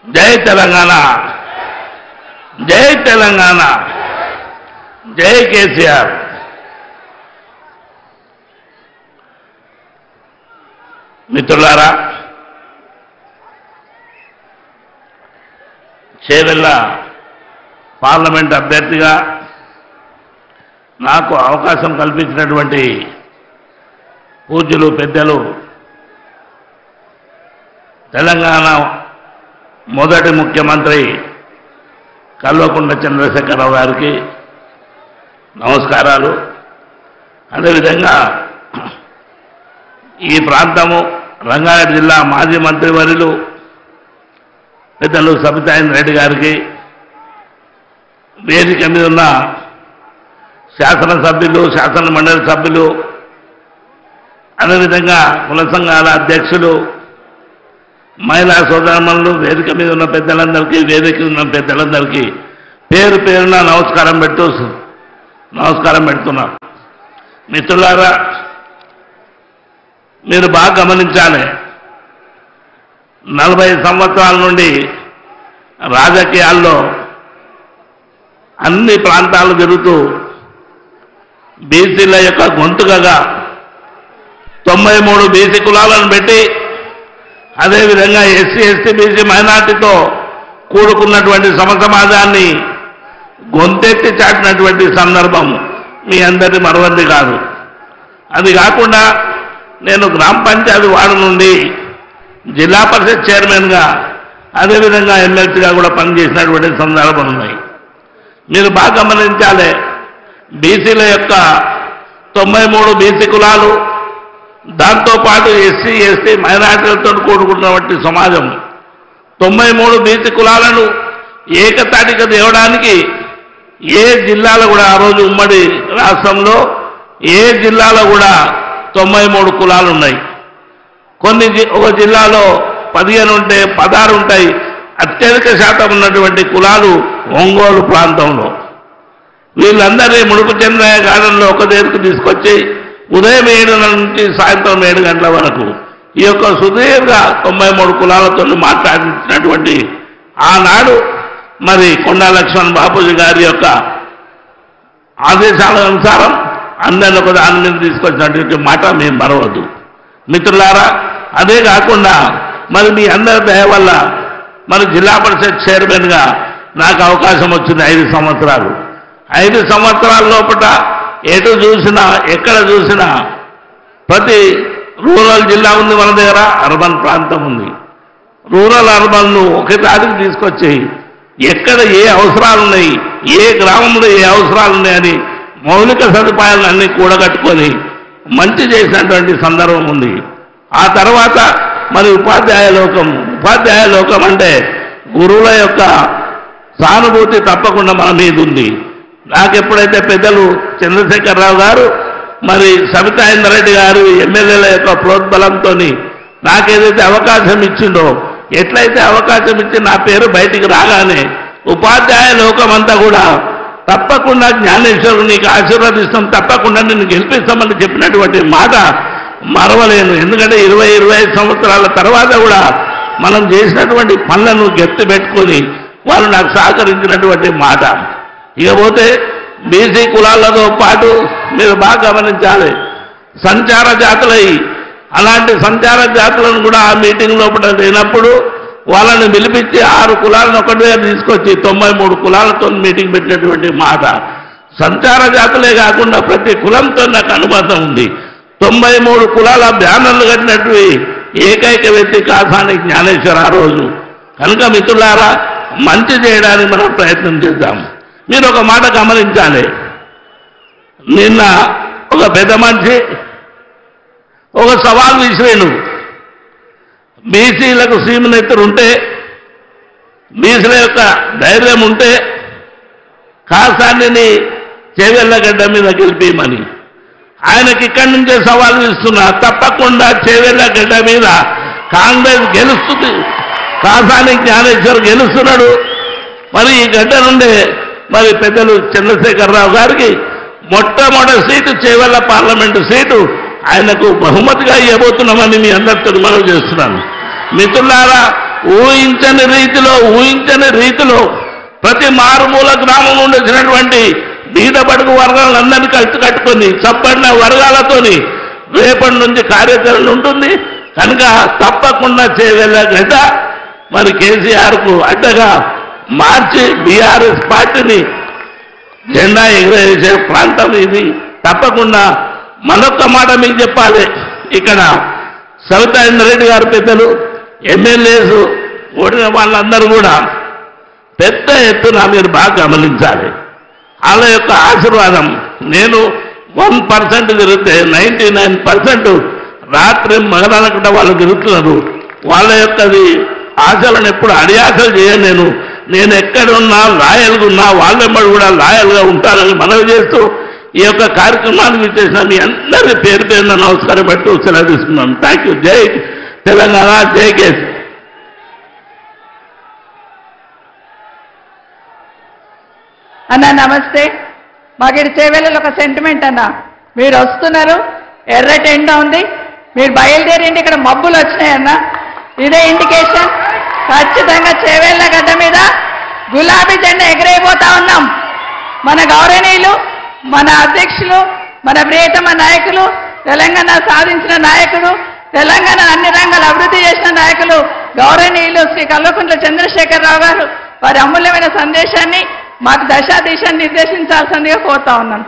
జై తెలంగాణ, జై తెలంగాణ, జై కేసీఆర్. మిత్రులారా, చేవెళ్ళ పార్లమెంట్ అభ్యర్థిగా నాకు అవకాశం కల్పించినటువంటి పూజ్యులు పెద్దలు తెలంగాణ మొదటి ముఖ్యమంత్రి కల్వకుంట్ల చంద్రశేఖరరావు గారికి నమస్కారాలు. అదేవిధంగా ఈ ప్రాంతము రంగారెడ్డి జిల్లా మాజీ మంత్రివర్యులు పెద్దలు సబితా ఇంద్రారెడ్డి గారికి, వేదిక మీద ఉన్న శాసనసభ్యులు, శాసన మండలి సభ్యులు, అదేవిధంగా కుల సంఘాల అధ్యక్షులు, మహిళా సోదరమణులు, వేదిక మీద ఉన్న పెద్దలందరికీ, వేదిక ఉన్న పెద్దలందరికీ పేరు పేరున నమస్కారం పెడుతున్నాం. మిత్రులారా, మీరు బాగా గమనించాలి. 40 సంవత్సరాల నుండి రాజకీయాల్లో అన్ని ప్రాంతాలు తిరుగుతూ బీసీల యొక్క గొంతుకగా 93 బీసీ కులాలను పెట్టి, అదేవిధంగా ఎస్సీ, ఎస్టీ, బీసీ మైనార్టీతో కూడుకున్నటువంటి సమసమాజాన్ని గొంతెత్తి చాటినటువంటి సందర్భం మీ అందరి మరవంది కాదు. అది కాకుండా నేను గ్రామ పంచాయతీ వార్డు నుండి జిల్లా పరిషత్ చైర్మన్గా, అదేవిధంగా ఎమ్మెల్సీగా కూడా పనిచేసినటువంటి సందర్భాలు ఉన్నాయి. మీరు బాగా గమనించాలి. బీసీల యొక్క 93 బీసీ కులాలు, దాంతోపాటు ఎస్సీ, ఎస్టీ, మైనార్టీలతో కూడుకున్నటువంటి సమాజం 93 బీసీ కులాలను ఏకతాటిగా తేవడానికి ఏ జిల్లాలో కూడా, ఆ రోజు ఉమ్మడి రాష్ట్రంలో ఏ జిల్లాలో కూడా 93 కులాలు ఉన్నాయి. ఒక జిల్లాలో 15 ఉంటే 16 ఉంటాయి. అత్యధిక శాతం ఉన్నటువంటి కులాలు ఒంగోలు ప్రాంతంలో. వీళ్ళందరినీ ముడుపు చంద్రయ్య గార్డెన్లో ఒక దగ్గరకు తీసుకొచ్చి ఉదయం 7 నుంచి సాయంత్రం 7 గంటల వరకు ఈ యొక్క సుదీర్ఘ 93 కులాలతో మాట్లాడించినటువంటి ఆనాడు మరి కొండా లక్ష్మణ్ బాపూజీ గారి యొక్క ఆదేశాల అనుసారం అందరిని ఒక దాని మీద తీసుకొచ్చినటువంటి మాట మేము మరవద్దు. మిత్రులారా, అదే కాకుండా మరి మీ అందరి దయ వల్ల మరి జిల్లా పరిషత్ చైర్మన్గా నాకు అవకాశం వచ్చింది 5 సంవత్సరాలు. 5 సంవత్సరాల లోపల ఎటు చూసినా, ఎక్కడ చూసినా ప్రతి రూరల్ జిల్లా ఉంది మన దగ్గర, అర్బన్ ప్రాంతం ఉంది. రూరల్ అర్బన్ను ఒకే దాటికి తీసుకొచ్చి ఎక్కడ ఏ అవసరాలు ఉన్నాయి, ఏ గ్రామంలో ఏ అవసరాలు ఉన్నాయని మౌలిక సదుపాయాలను అన్నీ కూడగట్టుకొని మంచి చేసినటువంటి సందర్భం ఉంది. ఆ తర్వాత మరి ఉపాధ్యాయ లోకం అంటే గురువుల యొక్క సానుభూతి తప్పకుండా మన మీద ఉంది. నాకు ఎప్పుడైతే పెద్దలు చంద్రశేఖరరావు గారు మరి సబితా ఇంద్రారెడ్డి గారు ఎమ్మెల్యేల యొక్క ప్రోద్బలంతో నాకేదైతే అవకాశం ఇచ్చిండో, ఎట్లయితే అవకాశం ఇచ్చి నా పేరు బయటికి రాగానే ఉపాధ్యాయ లోకమంతా కూడా తప్పకుండా జ్ఞానేశ్వరుడు నీకు ఆశీర్వదిస్తాం, తప్పకుండా నిన్ను గెలిపిస్తామని చెప్పినటువంటి మాట మరవలేను. ఎందుకంటే 20-25 సంవత్సరాల తర్వాత కూడా మనం చేసినటువంటి పనులను గెత్తి పెట్టుకొని వాళ్ళు నాకు సహకరించినటువంటి మాట. ఇకపోతే బీసీ కులాలతో పాటు మీరు బాగా గమనించాలి, సంచార జాతులై అలాంటి సంచార జాతులను కూడా ఆ మీటింగ్ లోపల లేనప్పుడు వాళ్ళని పిలిపించి 6 కులాలను ఒకటే తీసుకొచ్చి 93 కులాలతో మీటింగ్ పెట్టినటువంటి మాట. సంచార జాతులే కాకుండా ప్రతి కులంతో నాకు అనుబంధం ఉంది. 93 కులాల బ్యానర్లు కట్టినట్టు ఏకైక వ్యక్తి కాసాని జ్ఞానేశ్వర ఆ రోజు. కనుక మిత్రులారా, మంచి చేయడానికి మనం ప్రయత్నం చేద్దాం. మీరు ఒక మాట గమనించాలి. నిన్న ఒక పెద్ద మనిషి ఒక సవాల్ విసిరేను. బీసీలకు సీమనెత్తురు ఉంటే, బీసీల యొక్క ధైర్యం ఉంటే కాసానిని చేవెళ్ళగడ్డ మీద గెలిపేయమని ఆయనకి ఇక్కడి నుంచే సవాల్ ఇస్తున్నా. తప్పకుండా చేవెళ్ళగడ్డ మీద కాంగ్రెస్ గెలుస్తుంది, కాసాని జ్ఞానేశ్వర్ గెలుస్తున్నాడు. మరి ఈ గడ్డ నుండే మరి పెద్దలు చంద్రశేఖరరావు గారికి మొట్టమొదటి సీటు చేవెళ్ళ పార్లమెంటు సీటు ఆయనకు బహుమతిగా ఇవ్వబోతున్నామని మీ అందరితో మనవి చేస్తున్నాను. మిత్రులారా, ఊహించని రీతిలో ప్రతి మారుమూల గ్రామం నుండి వచ్చినటువంటి బీద బడుగు వర్గాలందరినీ కలిసి కట్టుకొని చప్పడిన వర్గాలతోని రేపటి నుంచి కార్యాచరణ ఉంటుంది. కనుక తప్పకుండా చేయగల గత మరి కేసీఆర్కు అడ్డగా మార్చి బీఆర్ఎస్ పార్టీని జెండా ఎగరేసే ప్రాంతం ఇది. తప్పకుండా మరొక మాట మీకు చెప్పాలి. ఇక్కడ సవితా ఇంద్రెడ్డి గారు పెద్దలు, ఎమ్మెల్యేస్ ఓడిన వాళ్ళందరూ కూడా పెద్ద ఎత్తున మీరు బాగా గమనించాలి. వాళ్ళ యొక్క ఆశీర్వాదం. నేను 1% తిరిగితే 99% రాత్రి మగనకుండా వాళ్ళు తిరుగుతున్నారు. వాళ్ళ యొక్కది ఆశలను ఎప్పుడు అడియాసలు చేయను. నేను ఎక్కడున్నా లాయల్గా ఉన్నా వాళ్ళెమ్మడి కూడా లాయల్గా ఉంటారని మనవి చేస్తూ ఈ యొక్క కార్యక్రమానికి చేసిన మీ అందరి పేరు పేరున నమస్కారం పెట్టి సెలవు తీసుకున్నాం. Thank you. జై తెలంగాణ, జై కేసీ. అన్న నమస్తే. మాకు ఇటు చేవేళ్ళలో ఒక సెంటిమెంట్ అన్న, మీరు వస్తున్నారు, ఎర్రటి ఎండ ఉంది, మీరు బయలుదేరిండి, ఇక్కడ మబ్బులు వచ్చినాయన్న. ఇదే ఇండికేషన్. ఖచ్చితంగా చేవేళ్ళ గడ్డ మీద గులాబీ జెండా ఎగిరైపోతా ఉన్నాం. మన గౌరవనీయులు, మన అధ్యక్షులు, మన ప్రియతమ నాయకులు, తెలంగాణ సాధించిన నాయకుడు, తెలంగాణ అన్ని రంగాలు అభివృద్ధి చేసిన నాయకులు గౌరవనీయులు శ్రీ కల్వకుంట్ల చంద్రశేఖరరావు గారు వారి అమూల్యమైన సందేశాన్ని మాకు దశా దిశ నిర్దేశించాల్సిందిగా కోరుతా ఉన్నాను.